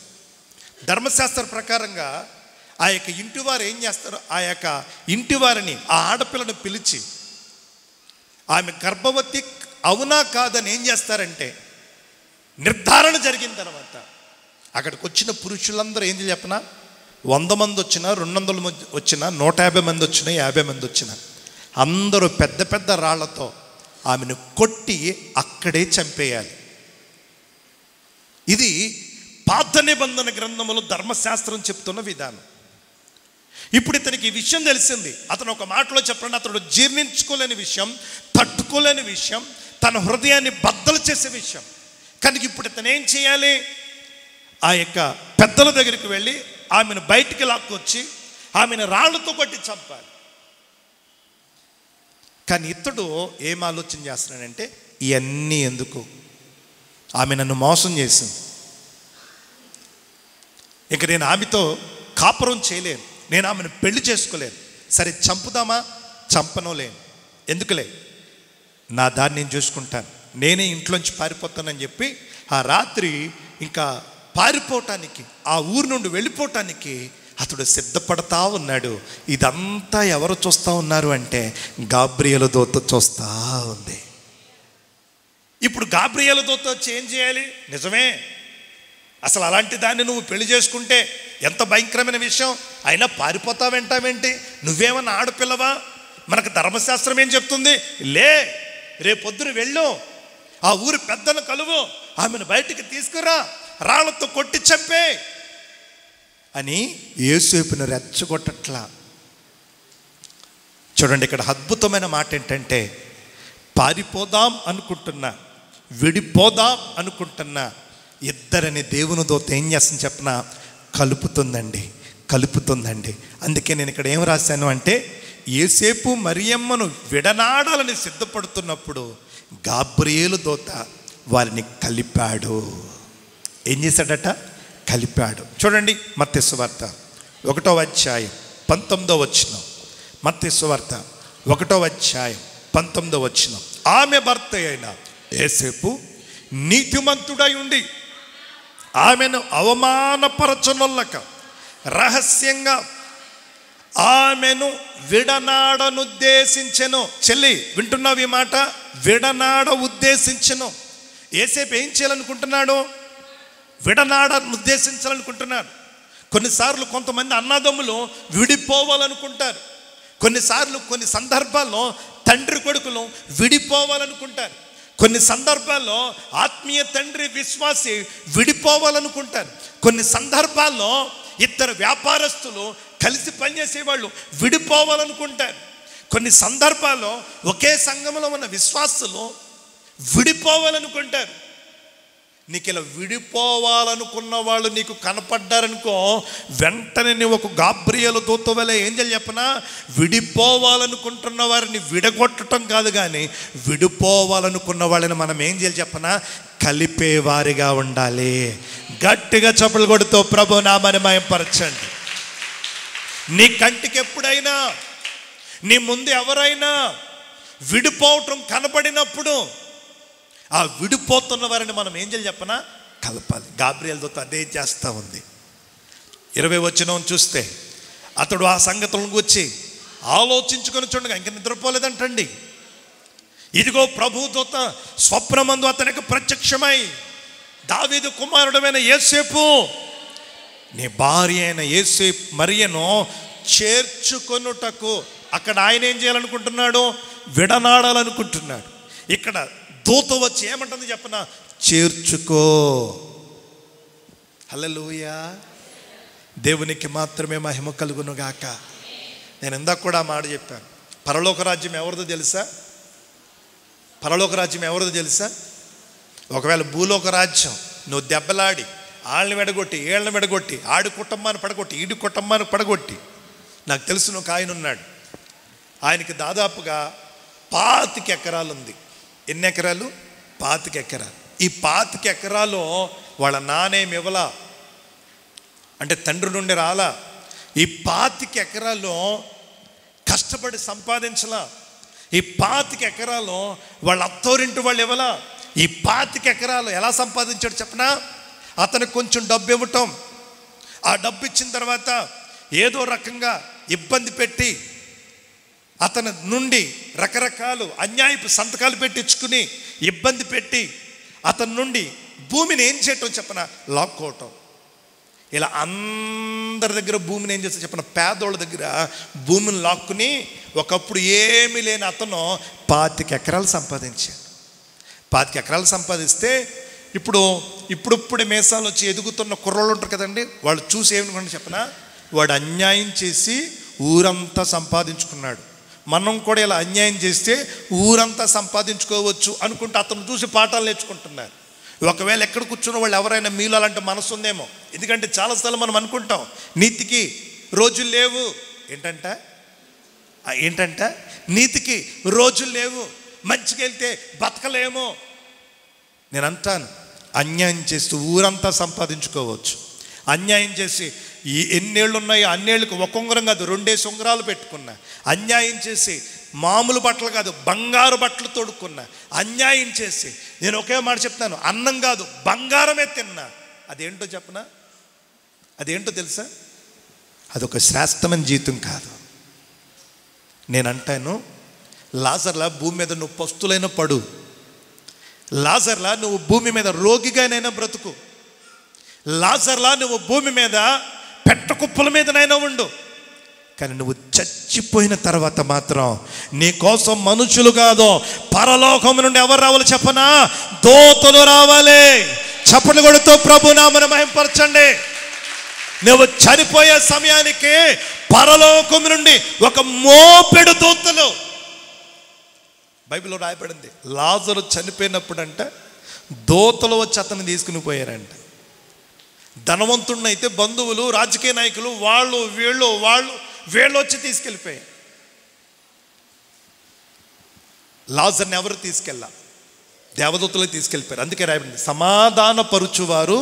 Speaker 1: ధర్మశాస్త్ర ప్రకారంగా ఆ యొక్క ఇంటి వారు ఏం చేస్తారు? ఆ యొక్క ఇంటి వారిని, ఆ ఆడపిల్లను పిలిచి ఆమె గర్భవతి అవునా కాదని ఏం చేస్తారంటే, నిర్ధారణ జరిగిన తర్వాత అక్కడికి వచ్చిన పురుషులందరూ ఏం చెప్పనా, 100 మంది వచ్చినా, 200 మంది వచ్చినా, 150 మంది వచ్చినా, 50 మంది వచ్చినా అందరూ పెద్ద పెద్ద రాళ్లతో ఆమెను కొట్టి అక్కడే చంపేయాలి. ఇది పాత నిబంధన గ్రంథములో ధర్మశాస్త్రం చెప్తున్న విధానం. ఇప్పుడు ఇతనికి ఈ విషయం తెలిసింది. అతను ఒక మాటలో చెప్పండి, అతడు జీర్ణించుకోలేని విషయం, తట్టుకోలేని విషయం, తన హృదయాన్ని బద్దలు చేసే విషయం. కనుక ఇప్పుడు ఇతను ఏం చేయాలి? ఆ యొక్క పెద్దల దగ్గరికి వెళ్ళి ఆమెను బయటికి లాక్కొచ్చి ఆమెను రాళ్లతో కొట్టి చంపాలి. కానీ ఇతడు ఏం ఆలోచన చేస్తున్నాడంటే, ఇవన్నీ ఎందుకు? ఆమె నన్ను మోసం చేసింది, ఇక నేను ఆమెతో కాపురం చేయలేను, నేను ఆమెను పెళ్లి చేసుకోలేను. సరే చంపుదామా? చంపనోలేను, ఎందుకులే, నా దాన్ని నేను చూసుకుంటాను, నేనే ఇంట్లోంచి పారిపోతానని చెప్పి ఆ రాత్రి ఇంకా పారిపోవటానికి, ఆ ఊరు నుండి వెళ్ళిపోవటానికి అతడు సిద్ధపడతా ఉన్నాడు. ఇదంతా ఎవరు చూస్తూ ఉన్నారు అంటే గాబ్రియేలు దూత చూస్తూ ఉంది. ఇప్పుడు గాబ్రియేలు దూత వచ్చి ఏం చేయాలి? నిజమే, అసలు అలాంటి దాన్ని నువ్వు పెళ్లి చేసుకుంటే ఎంత భయంకరమైన విషయం. అయినా పారిపోతావేంటావేంటి? నువ్వేమన్నా ఆడపిల్లవా? మనకు ధర్మశాస్త్రం ఏం చెప్తుంది? లే, రేపొద్దున వెళ్ళు, ఆ ఊరి పెద్దను కలువు, ఆమెను బయటికి తీసుకురా, రాళ్లతో కొట్టి చంపే అని యోసేపును రెచ్చగొట్టట్లా. చూడండి, ఇక్కడ అద్భుతమైన మాట ఏంటంటే, పారిపోదాం అనుకుంటున్నా, విడిపోదాం అనుకుంటున్నా ఇద్దరని దేవుని దూత ఏం చేస్తుంది చెప్పనా? కలుపుతుందండి. అందుకే నేను ఇక్కడ ఏం రాశాను అంటే, యోసేపు మరియమ్మను విడనాడాలని సిద్ధపడుతున్నప్పుడు గాబ్రియేలు దూత వారిని కలిపాడు. ఏం చేశాడట? కలిపాడు. చూడండి, మత్తయి సువార్త 1వ అధ్యాయం 19వ వచనం. మత్తయి సువార్త 1వ అధ్యాయం 19వ వచనం. ఆమె భర్త అయిన యోసేపు నీతిమంతుడై ఉండి ఆమెను అవమానపరచనొల్లక రహస్యంగా ఆమెను విడనాడనుద్దేశించెను. చెల్లి, వింటున్నావు ఈ మాట? విడనాడ ఉద్దేశించెను. యోసేపు ఏం చేయాలనుకుంటున్నాడు? ఉద్దేశించాలనుకుంటున్నాడు. కొన్నిసార్లు కొంతమంది అన్నదమ్ములు విడిపోవాలనుకుంటారు. కొన్నిసార్లు కొన్ని సందర్భాల్లో తండ్రి కొడుకులు విడిపోవాలనుకుంటారు. కొన్ని సందర్భాల్లో ఆత్మీయ తండ్రి విశ్వాసి విడిపోవాలనుకుంటారు. కొన్ని సందర్భాల్లో ఇద్దరు వ్యాపారస్తులు కలిసి పనిచేసేవాళ్ళు విడిపోవాలనుకుంటారు. కొన్ని సందర్భాల్లో ఒకే సంఘంలో ఉన్న విశ్వాసులు విడిపోవాలనుకుంటారు. నీకు ఇలా విడిపోవాలనుకున్న వాళ్ళు నీకు కనపడ్డారనుకో, వెంటనే నువ్వు ఒక గాబ్రియేలు దూత వలె ఏం చేయాలి చెప్పనా? విడిపోవాలనుకుంటున్న వారిని విడగొట్టడం కాదు, కానీ విడిపోవాలనుకున్న వాళ్ళని మనం ఏం చేయాలి చెప్పనా? కలిపేవారిగా ఉండాలి. గట్టిగా చప్పలు కొడుతూ ప్రభు నామని మహిమపరచండి. నీ కంటికి ఎప్పుడైనా, నీ ముందు ఎవరైనా విడిపోవటం కనపడినప్పుడు ఆ విడిపోతున్న వారిని మనం ఏం చేయాలి చెప్పనా? కలపాలి. గాబ్రియేలు దూత అదే చేస్తూ ఉంది. 20వ వచనం చూస్తే, అతడు ఆ సంగతులను గురించి ఆలోచించుకొని చూడగా ఇంక నిద్రపోలేదంటండి. ఇదిగో ప్రభు దూత స్వప్నమందు అతనికి ప్రత్యక్షమై, దావీదు కుమారుడమైన యోసేపు, నీ భార్య అయిన యోసేపు మరియను చేర్చుకొనుటకు. అక్కడ ఆయన ఏం చేయాలనుకుంటున్నాడు? విడనాడాలనుకుంటున్నాడు. ఇక్కడ దూత వచ్చి ఏమంటుంది చెప్పనా? చేర్చుకో. హల్లెలూయా, దేవునికి మాత్రమే మహిమ కలుగును గాక. నేను ఇందాక కూడా ఆ మాట చెప్పాను. పరలోక రాజ్యం ఎవరిదో తెలుసా? పరలోక రాజ్యం ఎవరిదో తెలుసా? ఒకవేళ భూలోక రాజ్యం నువ్వు దెబ్బలాడి వాళ్ళని విడగొట్టి, వీళ్ళని విడగొట్టి, ఆడి కుటుంబాన్ని పడగొట్టి, ఈడి కుటుంబాన్ని పడగొట్టి, నాకు తెలిసిన ఒక ఆయన ఉన్నాడు, ఆయనకి దాదాపుగా 25 ఎకరాలు ఉంది. ఎన్ని ఎకరాలు? 25 ఎకరాలు. ఈ 25 ఎకరాలు వాళ్ళ నానేమి ఇవ్వలా, అంటే తండ్రి నుండి రాలా. ఈ 25 ఎకరాలు కష్టపడి సంపాదించలా. ఈ 25 ఎకరాలు వాళ్ళ అత్తోరింటి వాళ్ళు ఇవ్వలా. ఈ 25 ఎకరాలు ఎలా సంపాదించాడు చెప్పనా? అతనికి కొంచెం డబ్బు ఇవ్వటం, ఆ డబ్బు ఇచ్చిన తర్వాత ఏదో రకంగా ఇబ్బంది పెట్టి అతని నుండి రకరకాలు అన్యాయపు సంతకాలు పెట్టించుకుని ఇబ్బంది పెట్టి అతని నుండి భూమిని ఏం చేయటం చెప్పనా? లాక్కోవటం. ఇలా అందరి దగ్గర భూమిని ఏం చేస్తా చెప్పిన, పేదోళ్ళ దగ్గర భూమిని లాక్కుని ఒకప్పుడు ఏమీ లేని అతను 25 ఎకరాలు సంపాదించాడు. 25 ఎకరాలు సంపాదిస్తే ఇప్పుడిప్పుడే మేసాలు వచ్చి ఎదుగుతున్న కుర్రోళ్ళు ఉంటారు కదండి, వాళ్ళు చూసి ఏమనుకోండి చెప్పనా, వాడు అన్యాయం చేసి ఊరంతా సంపాదించుకున్నాడు, మనం కూడా ఇలా అన్యాయం చేస్తే ఊరంతా సంపాదించుకోవచ్చు అనుకుంటే అతను చూసి పాఠాలు నేర్చుకుంటున్నారు. ఒకవేళ ఎక్కడ కూర్చున్న వాళ్ళు ఎవరైనా మీలో అలాంటి మనసు ఉందేమో, ఎందుకంటే చాలాసార్లు మనం అనుకుంటాం నీతికి రోజులు లేవు, ఏంటంట నీతికి రోజులు లేవు, మంచిగా వెళ్తే బతకలేము. నేను అంటాను, అన్యాయం చేస్తూ ఊరంతా సంపాదించుకోవచ్చు. అన్యాయం చేసి ఎన్నేళ్ళు ఉన్నాయో అన్నేళ్ళకి ఒక ఉంగరం కాదు 2 ఉంగరాలు పెట్టుకున్నా. అన్యాయం చేసి మామూలు బట్టలు కాదు బంగారు బట్టలు తొడుక్కున్నా. అన్యాయం చేసి నేను ఒకే మాట చెప్తాను, అన్నం కాదు బంగారమే తిన్నా. అదేంటో చెప్పనా, అదేంటో తెలుసా, అదొక శ్రేష్టమైన జీవితం కాదు. నేను అంటాను, లాజర్లా భూమి మీద నువ్వు పస్తులైన పడు, లాజర్లా నువ్వు భూమి మీద రోగిగానైనా బ్రతుకు, లాజర్లా నువ్వు భూమి మీద పెట్టకుప్పల మీదనైనా ఉండు, కానీ నువ్వు చచ్చిపోయిన తర్వాత మాత్రం నీ కోసం మనుషులు కాదు పరలోకం నుండి ఎవరు రావాలి చెప్పనా, దూతలు రావాలి. చప్పట్లు కొడుతూ ప్రభు నామమును మహిమపరచండి. నువ్వు చనిపోయే సమయానికి పరలోకం నుండి ఒక మోపెడు దూతలు, బైబిల్లో రాయబడింది, లాజరు చనిపోయినప్పుడు అంట దూతలు వచ్చి అతన్ని తీసుకుని పోయారంట. ధనవంతుడినైతే బంధువులు రాజకీయ నాయకులు వాళ్ళు వీళ్ళు వచ్చి తీసుకెళ్ళిపోయారు. లాజర్ని ఎవరు తీసుకెళ్ళా, దేవదూతలు తీసుకెళ్ళిపోయారు. అందుకే రాయబడింది, సమాధాన పరుచువారు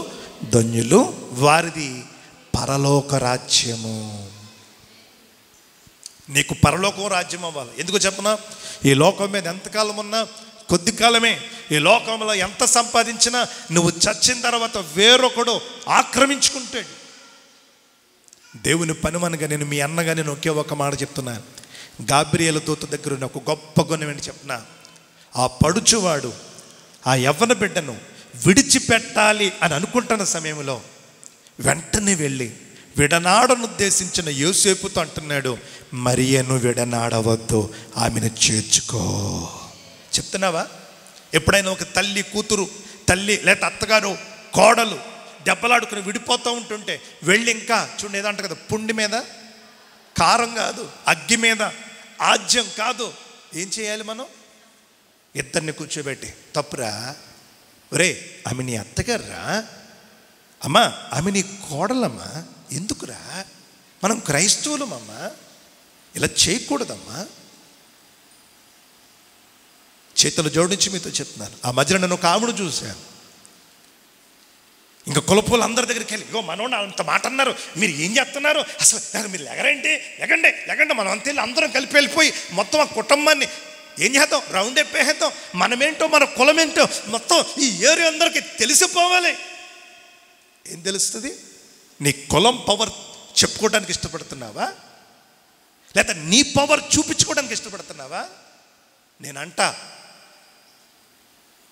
Speaker 1: ధన్యులు, వారిది పరలోక రాజ్యము. నీకు పరలోకం రాజ్యం అవ్వాలి. ఎందుకు చెప్పనా, ఈ లోకం మీద ఎంతకాలం ఉన్నా కొద్ది కాలమే. ఈ లోకంలో ఎంత సంపాదించినా నువ్వు చచ్చిన తర్వాత వేరొకడు ఆక్రమించుకుంటాడు. దేవుని పనిమనగా నేను మీ అన్నగా నేను ఒకే ఒక మాట చెప్తున్నాను. గాబ్రియేలు దూత దగ్గర ఉన్న ఒక గొప్ప గుణం ఏంటి చెప్పనా, ఆ పడుచువాడు ఆ యవ్వన బిడ్డను విడిచిపెట్టాలి అని అనుకుంటున్న సమయంలో వెంటనే వెళ్ళి విడనాడను ఉద్దేశించిన యోసేపుతో అంటున్నాడు, మరియను విడనాడవద్దు, ఆమెను చేర్చుకో. చెప్తున్నావా? ఎప్పుడైనా ఒక తల్లి కూతురు, తల్లి లేదా అత్తగారు కోడలు దెబ్బలాడుకుని విడిపోతూ ఉంటుంటే వెళ్ళి ఇంకా చూడండి ఏదంట కదా, పుండి మీద కారం కాదు, అగ్గి మీద ఆజ్యం కాదు, ఏం చేయాలి మనం? ఇద్దరిని కూర్చోబెట్టి, తప్పురా ఒరే ఆమె నీ అత్తగారురా, అమ్మా ఆమె నీ కోడలమ్మా, ఎందుకురా, మనం క్రైస్తవులమమ్మా, ఇలా చేయకూడదమ్మా. చేతులు జోడించి మీతో చెప్తున్నాను, ఆ మధ్యలో నేను ఒక ఆవిడ చూశాను, ఇంకా కులపోలు అందరి దగ్గరికి వెళ్ళి, ఇగో మనోడు అంత మాట అన్నారు, మీరు ఏం చేస్తున్నారు అసలు, మీరు ఎగరేంటి, ఎగండి మనం అంతే అందరం కలిపి వెళ్ళిపోయి మొత్తం ఆ కుటుంబాన్ని ఏం చేద్దాం, రౌండ్ ఎప్పేద్దాం, మనమేంటో మన కులమేంటో మొత్తం ఈ ఏరియా అందరికీ తెలిసిపోవాలి. ఏం తెలుస్తుంది? నీ కులం పవర్ చెప్పుకోవడానికి ఇష్టపడుతున్నావా, లేదా నీ పవర్ చూపించుకోవడానికి ఇష్టపడుతున్నావా? నేనంట,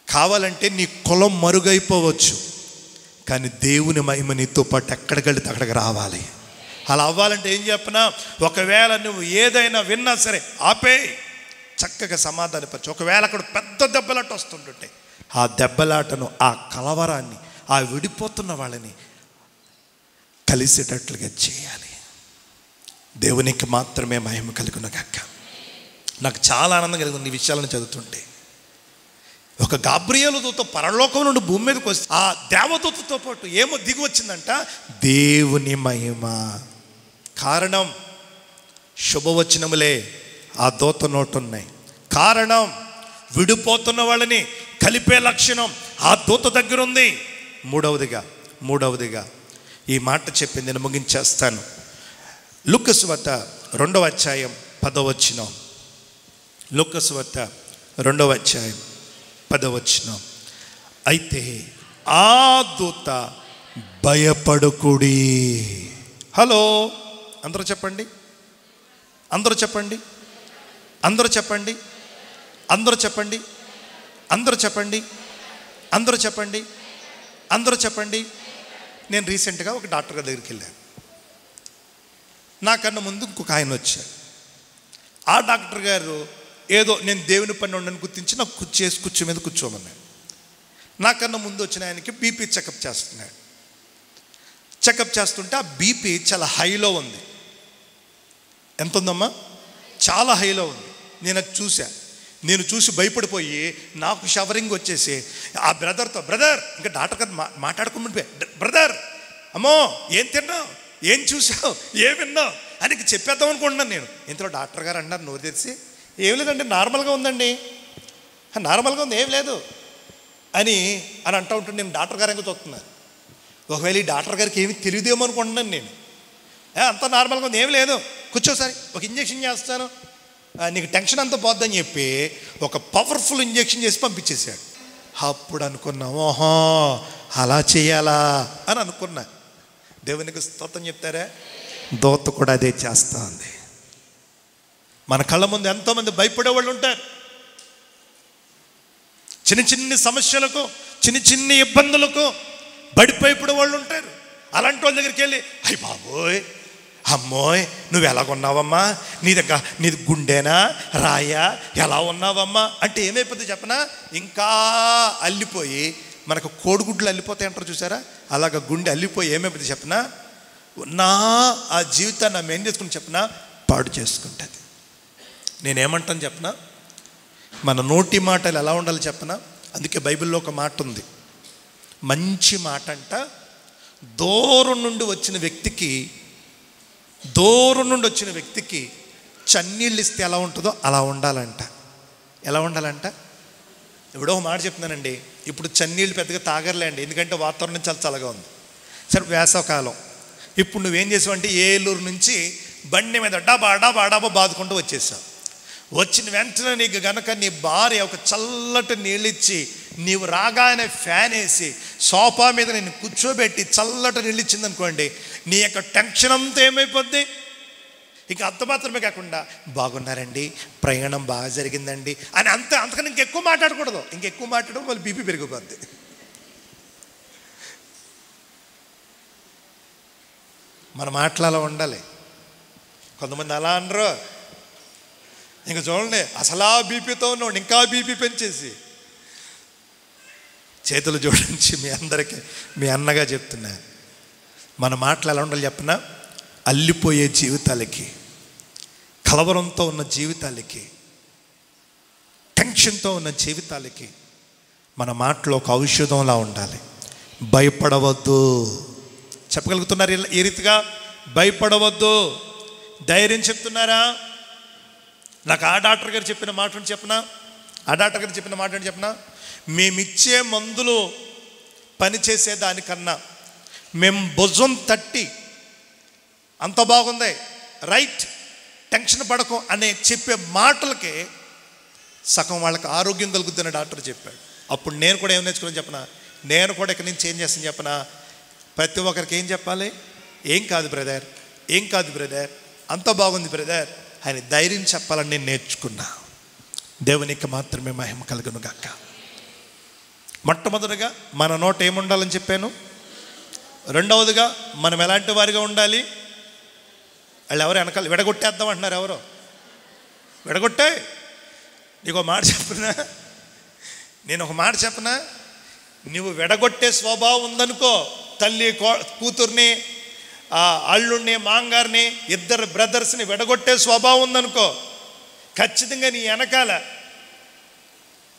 Speaker 1: కావాలంటే నీ కులం మరుగైపోవచ్చు, కానీ దేవుని మహిమ నీతో పాటు ఎక్కడికి వెళితే అక్కడికి రావాలి. అలా అవ్వాలంటే ఏం చెప్పనా, ఒకవేళ నువ్వు ఏదైనా విన్నా సరే ఆపే, చక్కగా సమాధానపరచు. ఒకవేళ అక్కడ పెద్ద దెబ్బలాట వస్తుంటుంటే ఆ దెబ్బలాటను, ఆ కలవరాన్ని, ఆ విడిపోతున్న వాళ్ళని కలిసేటట్లుగా చేయాలి. దేవునికి మాత్రమే మహిమ కలుగును గాక. నాకు చాలా ఆనందం కలిగింది ఈ విషయాలను చదువుతుంటే. ఒక గాబ్రియేలు దూత పరలోకం నుండి భూమి మీదకి వస్తే ఆ దేవదూతతో పాటు ఏమో దిగి వచ్చిందంట, దేవుని మహిమ. కారణం శుభవచనములే ఆ దూత నోటున్నాయి. కారణం విడిపోతున్న వాళ్ళని కలిపే లక్షణం ఆ దూత దగ్గర ఉంది. మూడవదిగా ఈ మాట చెప్పింది నేను ముగించేస్తాను. లూకా సువార్త 2వ అధ్యాయం 10వ వచనం. లూకా సువార్త 2వ అధ్యాయం 10వ వచనం. అయితే ఆ దూత భయపడకుడి. హలో, అందరూ చెప్పండి, అందరూ చెప్పండి, అందరూ చెప్పండి, అందరూ చెప్పండి, అందరూ చెప్పండి, అందరూ చెప్పండి, అందరూ చెప్పండి. నేను రీసెంట్గా ఒక డాక్టర్ గారి దగ్గరికి వెళ్ళాను. నాకన్నా ముందు ఇంకొక ఆయన వచ్చారు. ఆ డాక్టర్ గారు ఏదో నేను దేవుని పని ఉండని గుర్తించి నాకు కుర్చీ మీద కూర్చోమన్నాడు. నాకన్నా ముందు వచ్చిన ఆయనకి బీపీ చెకప్ చేస్తున్నాడు. చెకప్ చేస్తుంటే ఆ బీపీ చాలా హైలో ఉంది. ఎంత ఉందమ్మా? చాలా హైలో ఉంది. నేను అది నేను చూసి భయపడిపోయి నాకు షవరింగ్ వచ్చేసి ఆ బ్రదర్తో, బ్రదర్ ఇంకా డాక్టర్ గారు మాట్లాడుకుంటే, బ్రదర్ అమ్మో ఏం తిన్నావు, ఏం చూసావు, ఏం విన్నావు అని చెప్పేద్దాం అనుకుంటున్నాను నేను. ఇంతలో డాక్టర్ గారు అన్నారు నోరు తెరిచి, ఏం లేదండి నార్మల్గా ఉందండి, నార్మల్గా ఉంది ఏం లేదు అని అంటూ ఉంటుంటే నేను డాక్టర్ గారు ఇంకా చూస్తున్నాను. ఒకవేళ ఈ డాక్టర్ గారికి ఏమి తెలియదేమో అనుకుంటున్నాను నేను. అంతా నార్మల్గా ఉంది ఏం లేదు, కూర్చోసారి ఒక ఇంజక్షన్ చేస్తాను నీకు టెన్షన్ అంతా పోద్దని చెప్పి ఒక పవర్ఫుల్ ఇంజక్షన్ చేసి పంపించేశాడు. అప్పుడు అనుకున్నా, ఓహో అలా చేయాలా అని అనుకున్నా. దేవునికి స్తోత్రం చెప్తారా? దోత కూడా అదే చేస్తూ ఉంది. మన కళ్ళ ముందు ఎంతోమంది భయపడే వాళ్ళు ఉంటారు. చిన్న సమస్యలకు, చిన్న ఇబ్బందులకు భయపడే వాళ్ళు ఉంటారు. అలాంటి వాళ్ళ దగ్గరికి వెళ్ళి, అయ్య బాబోయ్ అమ్మోయ్ నువ్వు ఎలాగున్నావమ్మా, నీది గుండెనా రాయా, ఎలా ఉన్నావమ్మా అంటే ఏమైపోతుంది చెప్పనా? ఇంకా అల్లిపోయి, మనకు కోడిగుడ్లు అల్లిపోతాయి అంటారు చూసారా, అలాగ గుండె అల్లిపోయి ఏమైపోతుంది చెప్పనా? ఆ జీవితాన్ని ఆమె ఏం చేసుకుని చెప్పనా? పాడు చేసుకుంటుంది. నేనేమంటాను చెప్పనా? మన నోటి మాటలు ఎలా ఉండాలి చెప్పనా? అందుకే బైబిల్లో ఒక మాట ఉంది, మంచి మాట అంట దూరం నుండి వచ్చిన వ్యక్తికి చన్నీళ్ళు ఇస్తే ఎలా ఉంటుందో అలా ఉండాలంట. ఎలా ఉండాలంట? ఎప్పుడో ఒక మాట చెప్తున్నానండి. ఇప్పుడు చన్నీళ్ళు పెద్దగా తాగర్లేండి, ఎందుకంటే వాతావరణం చాలా చల్లగా ఉంది. సరే వేసవకాలం. ఇప్పుడు నువ్వేం చేసావంటే ఏలూరు నుంచి బండి మీద డాబా బాదుకుంటూ వచ్చేసావు. వచ్చిన వెంటనే నీకు గనక నీ భార్య ఒక చల్లటి నీళ్ళిచ్చి, నీవు రాగానే ఫ్యాన్ వేసి సోఫా మీద నేను కూర్చోబెట్టి చల్లటి నీళ్ళు ఇచ్చింది అనుకోండి, నీ యొక్క టెన్షన్ అంతా ఏమైపోద్ది? ఇంకా అంత మాత్రమే కాకుండా, బాగున్నారండి, ప్రయాణం బాగా జరిగిందండి అని అంతకని ఇంకెక్కువ మాట్లాడకూడదు. ఇంకెక్కువ మాట్లాడడం వాళ్ళు బీపీ పెరిగిపోద్ది. మన మాటలు అలా ఉండాలి. కొంతమంది అలా అనరు. ఇంకా చూడండి, అసలా బీపీతో ఉన్నాడు ఇంకా బీపీ పెంచేసి. చేతులు జోడించి మీ అందరికీ మీ అన్నగా చెప్తున్నా, మన మాటలు ఎలా ఉండాలి చెప్పనా? అల్లిపోయే జీవితాలకి, కలవరంతో ఉన్న జీవితాలకి, టెన్షన్తో ఉన్న జీవితాలకి మన మాటలో ఒక ఔషధంలా ఉండాలి. భయపడవద్దు. చెప్పగలుగుతున్నారు ఈ రీతిగా? భయపడవద్దు. ధైర్యం చెప్తున్నారా? నాకు ఆ డాక్టర్ గారు చెప్పిన మాటను చెప్పనా? మేమిచ్చే మందులు పనిచేసే దానికన్నా మేము భుజం తట్టి అంత బాగుంది, రైట్, టెన్షన్ పడకు అనే చెప్పే మాటలకి సగం వాళ్ళకి ఆరోగ్యం కలుగుతుందని డాక్టర్ చెప్పాడు. అప్పుడు నేను కూడా ఏం నేర్చుకుని చెప్పనా? నేను కూడా ఇక్కడి నుంచి ఏం చేస్తాను చెప్పనా? ప్రతి ఒక్కరికి ఏం చెప్పాలి? ఏం కాదు బ్రదర్, అంత బాగుంది బ్రదర్ ఆయన ధైర్యం చెప్పాలని నేను నేర్చుకున్నా. దేవునికి మాత్రమే మహిమ కలుగును గాక. మొట్టమొదటిగా మన నోట ఏముండాలని చెప్పాను. రెండవదిగా మనం ఎలాంటి వారిగా ఉండాలి? వాళ్ళు ఎవరు వెనకాల విడగొట్టేద్దాం అంటున్నారు. ఎవరో విడగొట్టే. నీకు ఒక మాట చెప్పనా? నువ్వు విడగొట్టే స్వభావం ఉందనుకో, తల్లి కూతుర్ని, అల్లుడిని, మాంగారిని, ఇద్దరు బ్రదర్స్ని విడగొట్టే స్వభావం ఉందనుకో, ఖచ్చితంగా నీ వెనకాల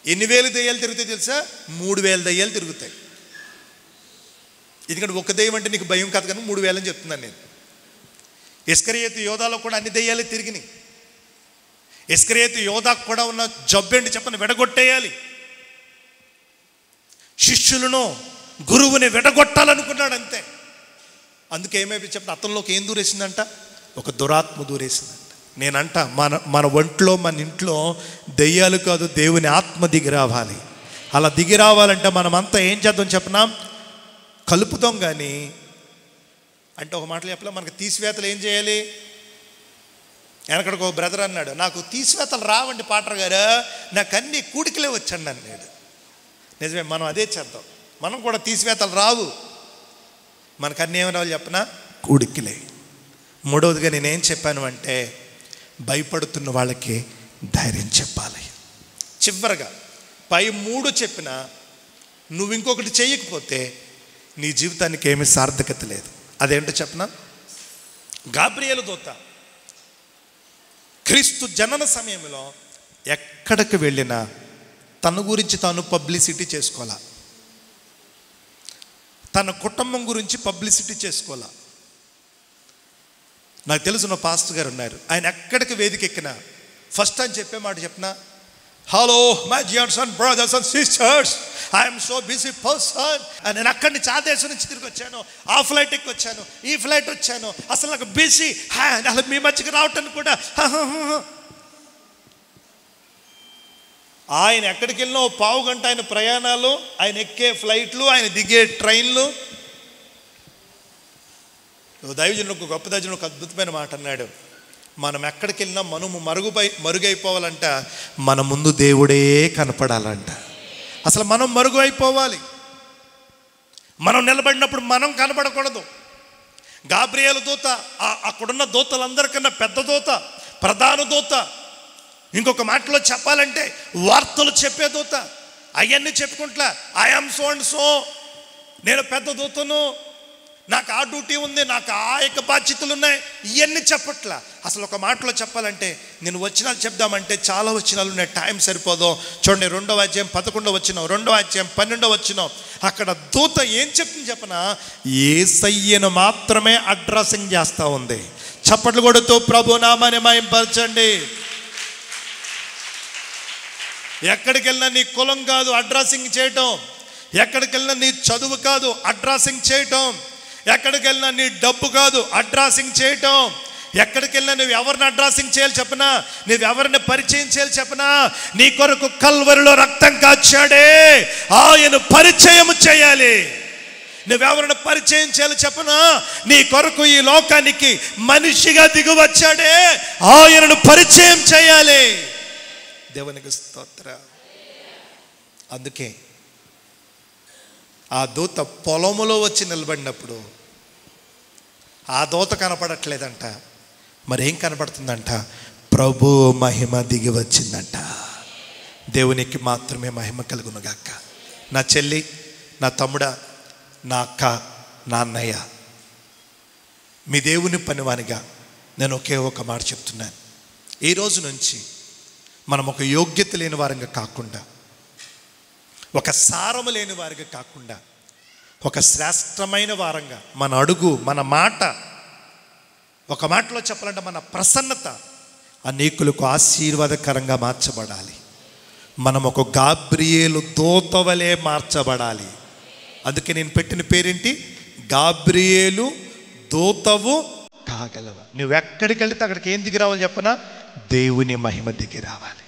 Speaker 1: ఎన్ని వేలు దెయ్యాలు తిరుగుతాయి తెలుసా? 3000 దెయ్యాలు తిరుగుతాయి. ఎందుకంటే ఒక దెయ్యం అంటే నీకు భయం కాదు కానీ 3000 అని చెప్తున్నాను నేను. ఇస్కరియోతు యోధాలో కూడా అన్ని దెయ్యాలు తిరిగినాయి. ఇస్కరియోతు యోధాకు కూడా ఉన్న జబ్బేంటి చెప్పని? విడగొట్టేయాలి. శిష్యులను, గురువుని విడగొట్టాలనుకున్నాడు అంతే. అందుకే ఏమైపోయి చెప్పిన అతనిలోకి ఏం దూరేసిందంట? ఒక దురాత్మ దూరేసిందంట. నేనంట మన ఒంట్లో, మన ఇంట్లో దెయ్యాలు కాదు, దేవుని ఆత్మ దిగి రావాలి. అలా దిగి రావాలంటే మనమంతా ఏం చేద్దాం చెప్పనా? కలుపుతాం. కానీ అంటే ఒక మాటలు చెప్పలే, మనకు తీసివేతలు ఏం చేయాలి? వెనకడికి ఒక బ్రదర్ అన్నాడు, నాకు తీసివేతలు రావండి పాటర్ గారు, నాకు అన్ని కూడికలే వచ్చండి అన్నాడు. నిజమే, మనం అదే చేద్దాం. మనం కూడా తీసివేతలు రావు, మనకు అన్నీ ఏమి రావాలి చెప్పనా? కూడికిలే. మూడవదిగా నేనేం చెప్పాను అంటే, భయపడుతున్న వాళ్ళకి ధైర్యం చెప్పాలి. చివరగా పై 3 చెప్పినా నువ్వు ఇంకొకటి చేయకపోతే నీ జీవితానికి ఏమీ సార్థకత లేదు. అదేంటో చెప్పనా? గాబ్రియేలు దూత క్రీస్తు జనన సమయంలో ఎక్కడికి వెళ్ళినా తన గురించి తాను పబ్లిసిటీ చేసుకోవాలా, తన కుటుంబం గురించి పబ్లిసిటీ చేసుకోవాలా. నాకు తెలిసిన పాస్టర్ గారు ఉన్నారు, ఆయన ఎక్కడికి వేదిక ఎక్కినా ఫస్ట్ టైం చెప్పే మాట చెప్పిన, hello my dear son brothers and sisters, I'm so busy person. నేను అక్కడి నుంచి ఆ దేశం నుంచి తిరిగి వచ్చాను, ఆ ఫ్లైట్ ఎక్కి వచ్చాను, ఈ ఫ్లైట్ వచ్చాను, అసలు నాకు బిజీ, అసలు మీ మధ్యకి రావటానికి కూడా. ఆయన ఎక్కడికి వెళ్ళినా 1/2 గంట ఆయన ప్రయాణాలు, ఆయన ఎక్కే ఫ్లైట్లు, ఆయన దిగే ట్రైన్లు. దైవజనుడు, ఒక గొప్ప దైవజనుడు ఒక అద్భుతమైన మాట అన్నాడు, మనం ఎక్కడికి వెళ్ళినా మనము మరుగైపోవాలంట, మన ముందు దేవుడే కనపడాలంట. అసలు మనం మరుగు అయిపోవాలి, మనం నిలబడినప్పుడు మనం కనపడకూడదు. గాబ్రియేలు దూత అక్కడున్న దూతలందరికన్నా పెద్ద దూత, ప్రధాన దూత. ఇంకొక మాటలో చెప్పాలంటే వార్తలు చెప్పే దూత. అవన్నీ చెప్పుకుంటా, ఐఎమ్ సో అండ్ సో, నేను పెద్ద దూతను, నాకు ఆ డ్యూటీ ఉంది, నాకు ఆ యొక్క బాధ్యతలు ఉన్నాయి, ఇవన్నీ చెప్పట్లా. అసలు ఒక మాటలో చెప్పాలంటే, నేను వచనాలు చెప్దామంటే చాలా వచనాలు ఉన్నాయి, టైం సరిపోదు. చూడండి 2వ అధ్యాయం 11వ వచనం, 2వ అధ్యాయం 12వ వచనం. అక్కడ దూత ఏం చెప్తుంది చెప్పనా? యేసయ్యను మాత్రమే అడ్రసింగ్ చేస్తూ ఉంది. చప్పట్లు కొడుతూ ప్రభు నామాన్ని మహింపరచండి. ఎక్కడికి వెళ్ళినా నీ కులం కాదు అడ్రసింగ్ చేయటం, ఎక్కడికి వెళ్ళినా నీ చదువు కాదు అడ్రసింగ్ చేయటం, ఎక్కడికి వెళ్ళినా నీ డబ్బు కాదు అడ్రసింగ్ చేయటం, ఎక్కడికి వెళ్ళినా నువ్వు ఎవరిని అడ్రసింగ్ చేయాలి చెప్పనా? నువ్వు ఎవరిని పరిచయం చేయాలి చెప్పనా? నీ కొరకు కల్వరిలో రక్తం కాచాడే ఆయన పరిచయం చేయాలి. నువ్వెవరిని పరిచయం చేయాలి చెప్పనా? నీ కొరకు ఈ లోకానికి మనిషిగా దిగువచ్చాడే ఆయనను పరిచయం చేయాలి. దేవునికి స్తోత్రం. అందుకే ఆ దూత పొలములో వచ్చి నిలబడినప్పుడు ఆ దూత కనపడట్లేదంట, మరేం కనపడుతుందంట? ప్రభు మహిమ దిగి వచ్చిందంట. దేవునికి మాత్రమే మహిమ కలుగునుగాక. నా చెల్లి, నా తమ్ముడా, నా అక్క, నా అన్నయ్య, మీ దేవుని పనివానిగా నేను ఒకే ఒక మాట చెప్తున్నాను. ఈ రోజు నుంచి మనం ఒక యోగ్యత లేని వారంగా కాకుండా, ఒక సారము లేని వారిగా కాకుండా, ఒక శ్రేష్టమైన వారంగా మన అడుగు, మన మాట, ఒక మాటలో చెప్పాలంటే మన ప్రసన్నత అనేకులకు ఆశీర్వాదకరంగా మార్చబడాలి. మనం ఒక గాబ్రియేలు దూత వలె మార్చబడాలి. అందుకే నేను పెట్టిన పేరేంటి? గాబ్రియేలు దూతవు కాగలవా. నువ్వెక్కడికి వెళ్తే అక్కడికి ఏం దిగి రావాలి చెప్పనా? దేవుని మహిమ దిగి రావాలి.